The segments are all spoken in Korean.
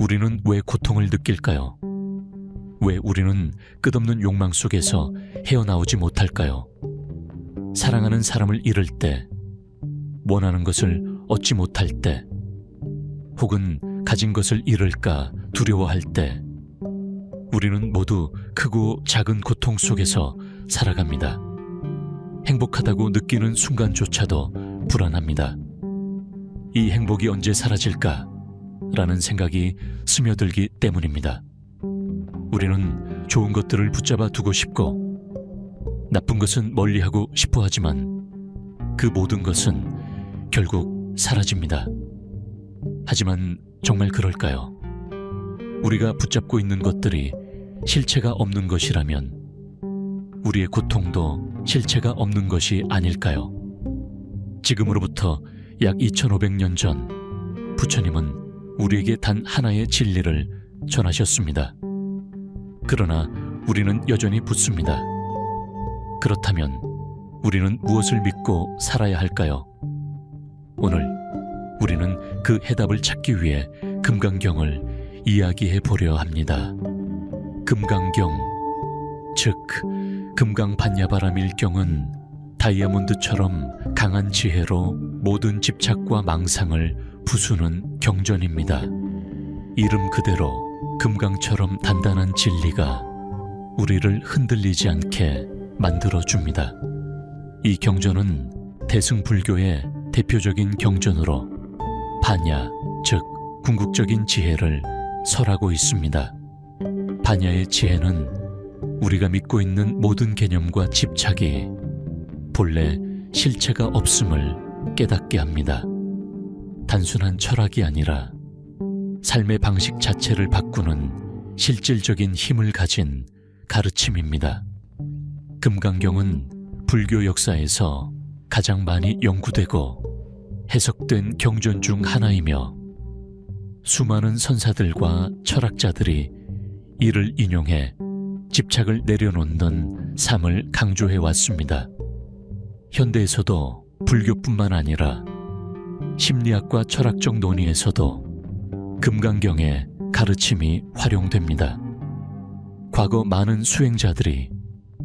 우리는 왜 고통을 느낄까요? 왜 우리는 끝없는 욕망 속에서 헤어나오지 못할까요? 사랑하는 사람을 잃을 때, 원하는 것을 얻지 못할 때, 혹은 가진 것을 잃을까 두려워할 때, 우리는 모두 크고 작은 고통 속에서 살아갑니다. 행복하다고 느끼는 순간조차도 불안합니다. 이 행복이 언제 사라질까? 라는 생각이 스며들기 때문입니다. 우리는 좋은 것들을 붙잡아 두고 싶고 나쁜 것은 멀리하고 싶어 하지만 그 모든 것은 결국 사라집니다. 하지만 정말 그럴까요? 우리가 붙잡고 있는 것들이 실체가 없는 것이라면 우리의 고통도 실체가 없는 것이 아닐까요? 지금으로부터 약 2500년 전 부처님은 우리에게 단 하나의 진리를 전하셨습니다. 그러나 우리는 여전히 붙습니다. 그렇다면 우리는 무엇을 믿고 살아야 할까요? 오늘 우리는 그 해답을 찾기 위해 금강경을 이야기해 보려 합니다. 금강경, 즉 금강반야바라밀경은 다이아몬드처럼 강한 지혜로 모든 집착과 망상을 부수는 경전입니다. 이름 그대로 금강처럼 단단한 진리가 우리를 흔들리지 않게 만들어줍니다. 이 경전은 대승불교의 대표적인 경전으로 반야, 즉 궁극적인 지혜를 설하고 있습니다. 반야의 지혜는 우리가 믿고 있는 모든 개념과 집착이 본래 실체가 없음을 깨닫게 합니다. 단순한 철학이 아니라 삶의 방식 자체를 바꾸는 실질적인 힘을 가진 가르침입니다. 금강경은 불교 역사에서 가장 많이 연구되고 해석된 경전 중 하나이며 수많은 선사들과 철학자들이 이를 인용해 집착을 내려놓는 삶을 강조해 왔습니다. 현대에서도 불교뿐만 아니라 심리학과 철학적 논의에서도 금강경의 가르침이 활용됩니다. 과거 많은 수행자들이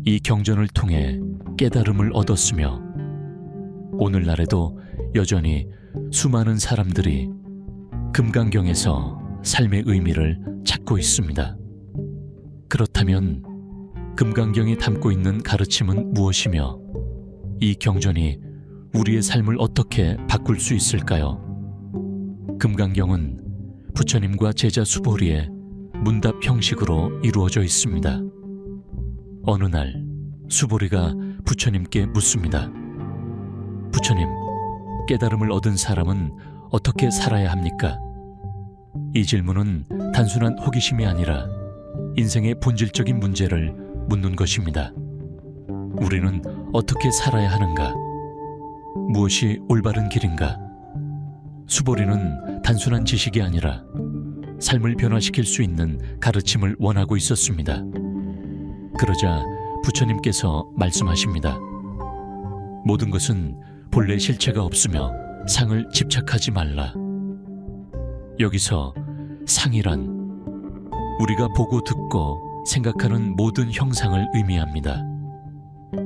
이 경전을 통해 깨달음을 얻었으며 오늘날에도 여전히 수많은 사람들이 금강경에서 삶의 의미를 찾고 있습니다. 그렇다면 금강경이 담고 있는 가르침은 무엇이며 이 경전이 우리의 삶을 어떻게 바꿀 수 있을까요? 금강경은 부처님과 제자 수보리의 문답 형식으로 이루어져 있습니다. 어느 날 수보리가 부처님께 묻습니다. 부처님, 깨달음을 얻은 사람은 어떻게 살아야 합니까? 이 질문은 단순한 호기심이 아니라 인생의 본질적인 문제를 묻는 것입니다. 우리는 어떻게 살아야 하는가? 무엇이 올바른 길인가? 수보리는 단순한 지식이 아니라 삶을 변화시킬 수 있는 가르침을 원하고 있었습니다. 그러자 부처님께서 말씀하십니다. 모든 것은 본래 실체가 없으며 상을 집착하지 말라. 여기서 상이란 우리가 보고 듣고 생각하는 모든 형상을 의미합니다.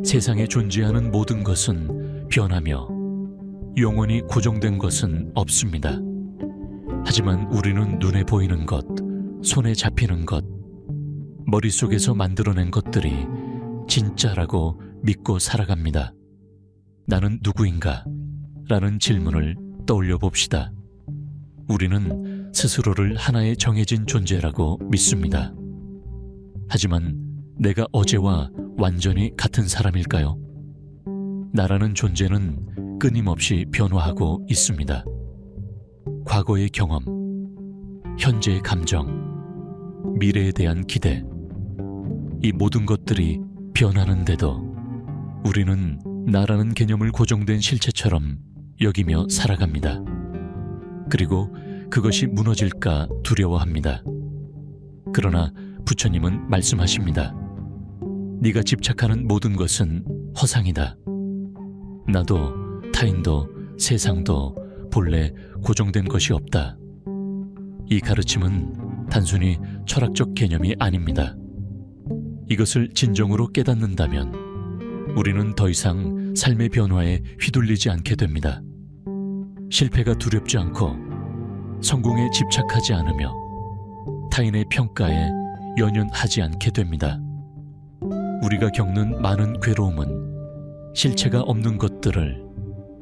세상에 존재하는 모든 것은 변하며 영원히 고정된 것은 없습니다. 하지만 우리는 눈에 보이는 것, 손에 잡히는 것, 머릿속에서 만들어낸 것들이 진짜라고 믿고 살아갑니다. 나는 누구인가? 라는 질문을 떠올려 봅시다. 우리는 스스로를 하나의 정해진 존재라고 믿습니다. 하지만 내가 어제와 완전히 같은 사람일까요? 나라는 존재는 끊임없이 변화하고 있습니다. 과거의 경험, 현재의 감정, 미래에 대한 기대, 이 모든 것들이 변하는데도 우리는 나라는 개념을 고정된 실체처럼 여기며 살아갑니다. 그리고 그것이 무너질까 두려워합니다. 그러나 부처님은 말씀하십니다. 네가 집착하는 모든 것은 허상이다. 나도 타인도 세상도 본래 고정된 것이 없다. 이 가르침은 단순히 철학적 개념이 아닙니다. 이것을 진정으로 깨닫는다면 우리는 더 이상 삶의 변화에 휘둘리지 않게 됩니다. 실패가 두렵지 않고 성공에 집착하지 않으며 타인의 평가에 연연하지 않게 됩니다. 우리가 겪는 많은 괴로움은 실체가 없는 것들을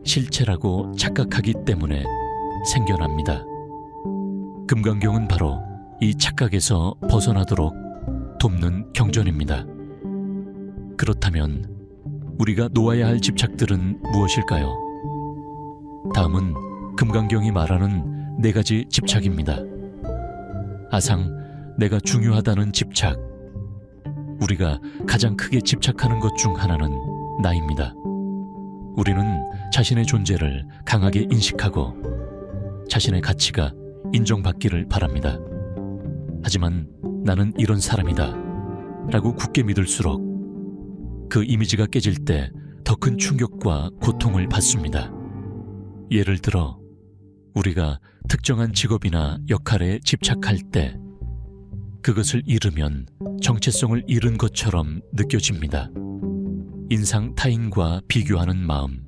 실체라고 착각하기 때문에 생겨납니다. 금강경은 바로 이 착각에서 벗어나도록 돕는 경전입니다. 그렇다면 우리가 놓아야 할 집착들은 무엇일까요? 다음은 금강경이 말하는 4가지 집착입니다. 아상, 내가 중요하다는 집착. 우리가 가장 크게 집착하는 것 중 하나는 나입니다. 우리는 자신의 존재를 강하게 인식하고 자신의 가치가 인정받기를 바랍니다. 하지만 나는 이런 사람이다 라고 굳게 믿을수록 그 이미지가 깨질 때 더 큰 충격과 고통을 받습니다. 예를 들어 우리가 특정한 직업이나 역할에 집착할 때 그것을 잃으면 정체성을 잃은 것처럼 느껴집니다. 인상 타인과 비교하는 마음.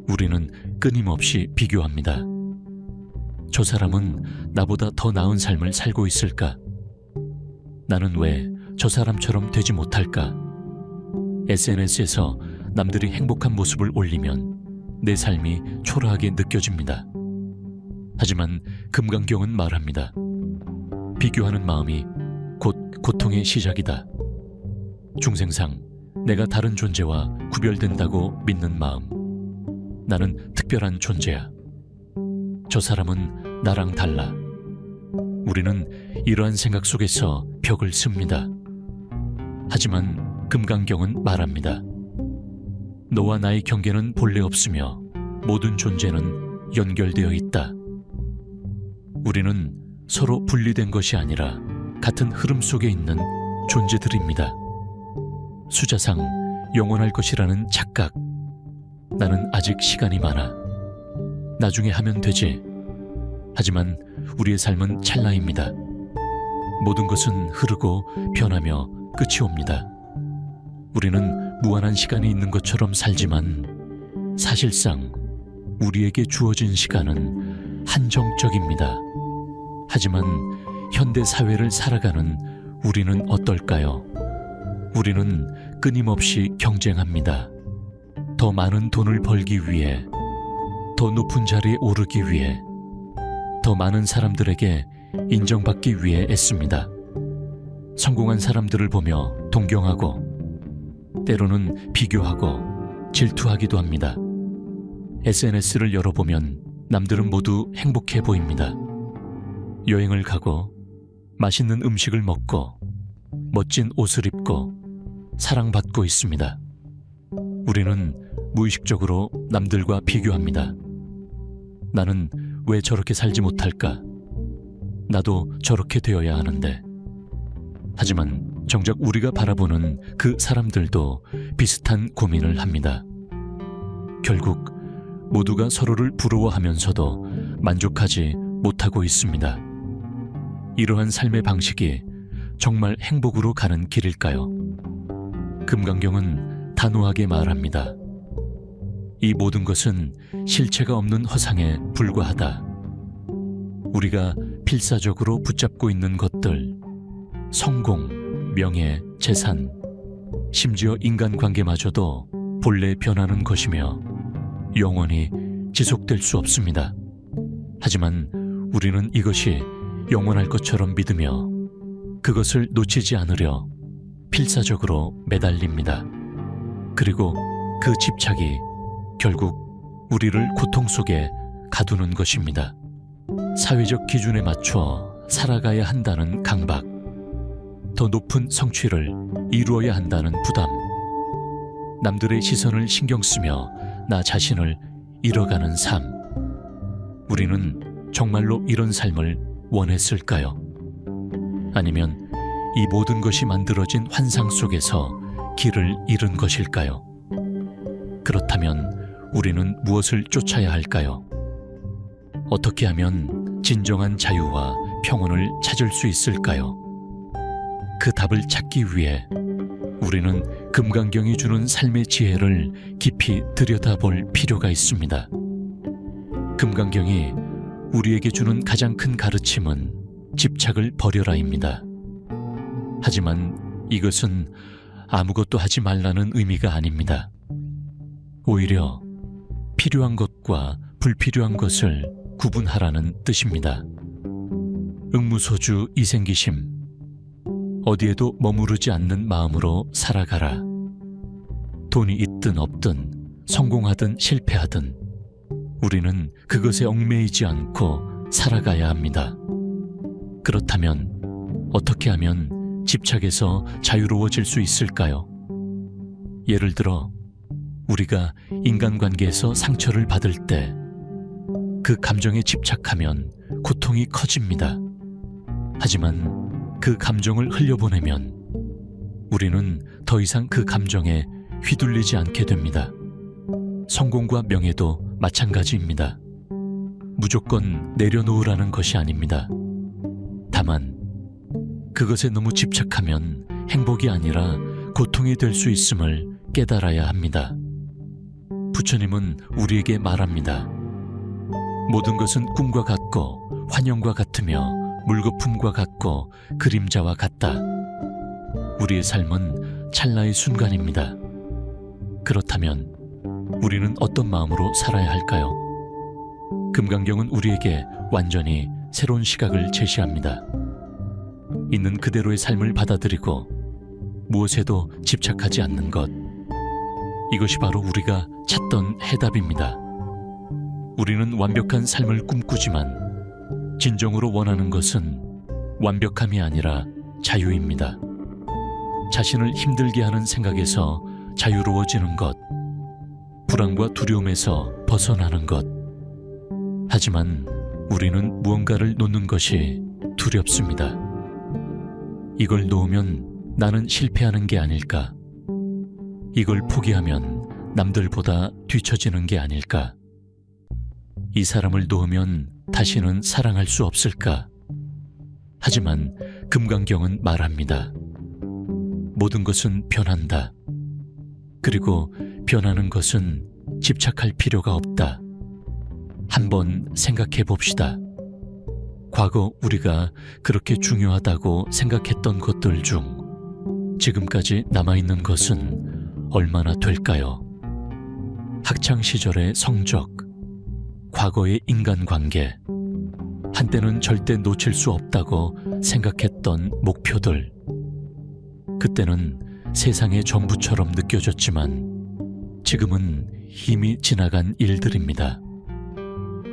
우리는 끊임없이 비교합니다. 저 사람은 나보다 더 나은 삶을 살고 있을까? 나는 왜 저 사람처럼 되지 못할까? SNS에서 남들이 행복한 모습을 올리면 내 삶이 초라하게 느껴집니다. 하지만 금강경은 말합니다. 비교하는 마음이 곧 고통의 시작이다. 중생상 내가 다른 존재와 구별된다고 믿는 마음. 나는 특별한 존재야. 저 사람은 나랑 달라. 우리는 이러한 생각 속에서 벽을 씁니다. 하지만 금강경은 말합니다. 너와 나의 경계는 본래 없으며 모든 존재는 연결되어 있다. 우리는 서로 분리된 것이 아니라 같은 흐름 속에 있는 존재들입니다. 수자상 영원할 것이라는 착각. 나는 아직 시간이 많아. 나중에 하면 되지. 하지만 우리의 삶은 찰나입니다. 모든 것은 흐르고 변하며 끝이 옵니다. 우리는 무한한 시간이 있는 것처럼 살지만 사실상 우리에게 주어진 시간은 한정적입니다. 하지만 현대 사회를 살아가는 우리는 어떨까요? 우리는 끊임없이 경쟁합니다. 더 많은 돈을 벌기 위해, 더 높은 자리에 오르기 위해, 더 많은 사람들에게 인정받기 위해 애씁니다. 성공한 사람들을 보며 동경하고 때로는 비교하고 질투하기도 합니다. SNS를 열어보면 남들은 모두 행복해 보입니다. 여행을 가고 맛있는 음식을 먹고 멋진 옷을 입고 사랑받고 있습니다. 우리는 무의식적으로 남들과 비교합니다. 나는 왜 저렇게 살지 못할까? 나도 저렇게 되어야 하는데. 하지만 정작 우리가 바라보는 그 사람들도 비슷한 고민을 합니다. 결국 모두가 서로를 부러워하면서도 만족하지 못하고 있습니다. 이러한 삶의 방식이 정말 행복으로 가는 길일까요? 금강경은 단호하게 말합니다. 이 모든 것은 실체가 없는 허상에 불과하다. 우리가 필사적으로 붙잡고 있는 것들, 성공, 명예, 재산, 심지어 인간관계마저도 본래 변하는 것이며 영원히 지속될 수 없습니다. 하지만 우리는 이것이 영원할 것처럼 믿으며 그것을 놓치지 않으려 필사적으로 매달립니다. 그리고 그 집착이 결국 우리를 고통 속에 가두는 것입니다. 사회적 기준에 맞춰 살아가야 한다는 강박, 더 높은 성취를 이루어야 한다는 부담, 남들의 시선을 신경 쓰며 나 자신을 잃어가는 삶. 우리는 정말로 이런 삶을 원했을까요? 아니면 이 모든 것이 만들어진 환상 속에서 길을 잃은 것일까요? 그렇다면 우리는 무엇을 쫓아야 할까요? 어떻게 하면 진정한 자유와 평온을 찾을 수 있을까요? 그 답을 찾기 위해 우리는 금강경이 주는 삶의 지혜를 깊이 들여다볼 필요가 있습니다. 금강경이 우리에게 주는 가장 큰 가르침은 집착을 버려라입니다. 하지만 이것은 아무것도 하지 말라는 의미가 아닙니다. 오히려 필요한 것과 불필요한 것을 구분하라는 뜻입니다. 응무소주 이생기심, 어디에도 머무르지 않는 마음으로 살아가라. 돈이 있든 없든 성공하든 실패하든 우리는 그것에 얽매이지 않고 살아가야 합니다. 그렇다면 어떻게 하면 집착에서 자유로워질 수 있을까요? 예를 들어 우리가 인간관계에서 상처를 받을 때 그 감정에 집착하면 고통이 커집니다. 하지만 그 감정을 흘려보내면 우리는 더 이상 그 감정에 휘둘리지 않게 됩니다. 성공과 명예도 마찬가지입니다. 무조건 내려놓으라는 것이 아닙니다. 다만 그것에 너무 집착하면 행복이 아니라 고통이 될 수 있음을 깨달아야 합니다. 부처님은 우리에게 말합니다. 모든 것은 꿈과 같고 환영과 같으며 물거품과 같고 그림자와 같다. 우리의 삶은 찰나의 순간입니다. 그렇다면 우리는 어떤 마음으로 살아야 할까요? 금강경은 우리에게 완전히 새로운 시각을 제시합니다. 있는 그대로의 삶을 받아들이고 무엇에도 집착하지 않는 것, 이것이 바로 우리가 찾던 해답입니다. 우리는 완벽한 삶을 꿈꾸지만 진정으로 원하는 것은 완벽함이 아니라 자유입니다. 자신을 힘들게 하는 생각에서 자유로워지는 것, 불안과 두려움에서 벗어나는 것. 하지만 우리는 무언가를 놓는 것이 두렵습니다. 이걸 놓으면 나는 실패하는 게 아닐까? 이걸 포기하면 남들보다 뒤처지는 게 아닐까? 이 사람을 놓으면 다시는 사랑할 수 없을까? 하지만 금강경은 말합니다. 모든 것은 변한다. 그리고 변하는 것은 집착할 필요가 없다. 한번 생각해 봅시다. 과거 우리가 그렇게 중요하다고 생각했던 것들 중 지금까지 남아있는 것은 얼마나 될까요? 학창시절의 성적, 과거의 인간관계, 한때는 절대 놓칠 수 없다고 생각했던 목표들. 그때는 세상의 전부처럼 느껴졌지만 지금은 이미 지나간 일들입니다.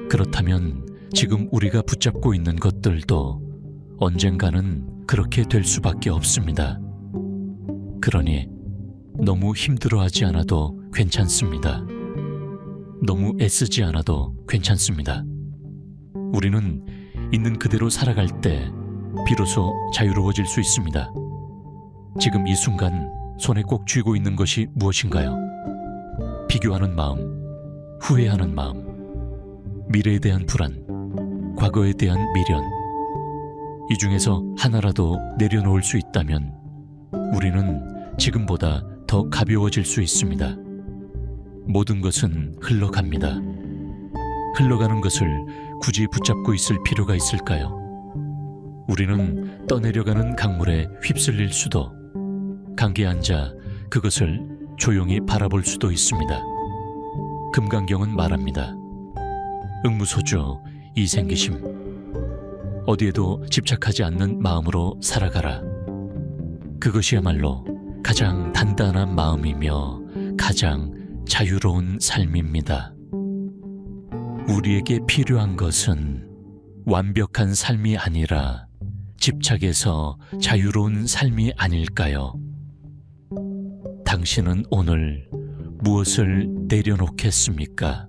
그렇다면 지금 우리가 붙잡고 있는 것들도 언젠가는 그렇게 될 수밖에 없습니다. 그러니 너무 힘들어하지 않아도 괜찮습니다. 너무 애쓰지 않아도 괜찮습니다. 우리는 있는 그대로 살아갈 때 비로소 자유로워질 수 있습니다. 지금 이 순간 손에 꼭 쥐고 있는 것이 무엇인가요? 비교하는 마음, 후회하는 마음, 미래에 대한 불안, 과거에 대한 미련. 이 중에서 하나라도 내려놓을 수 있다면 우리는 지금보다 더 가벼워질 수 있습니다. 모든 것은 흘러갑니다. 흘러가는 것을 굳이 붙잡고 있을 필요가 있을까요? 우리는 떠내려가는 강물에 휩쓸릴 수도, 강기에 앉아 그것을 조용히 바라볼 수도 있습니다. 금강경은 말합니다. 응무소주 이생기심, 어디에도 집착하지 않는 마음으로 살아가라. 그것이야말로 가장 단단한 마음이며 가장 자유로운 삶입니다. 우리에게 필요한 것은 완벽한 삶이 아니라 집착에서 자유로운 삶이 아닐까요? 당신은 오늘 무엇을 내려놓겠습니까?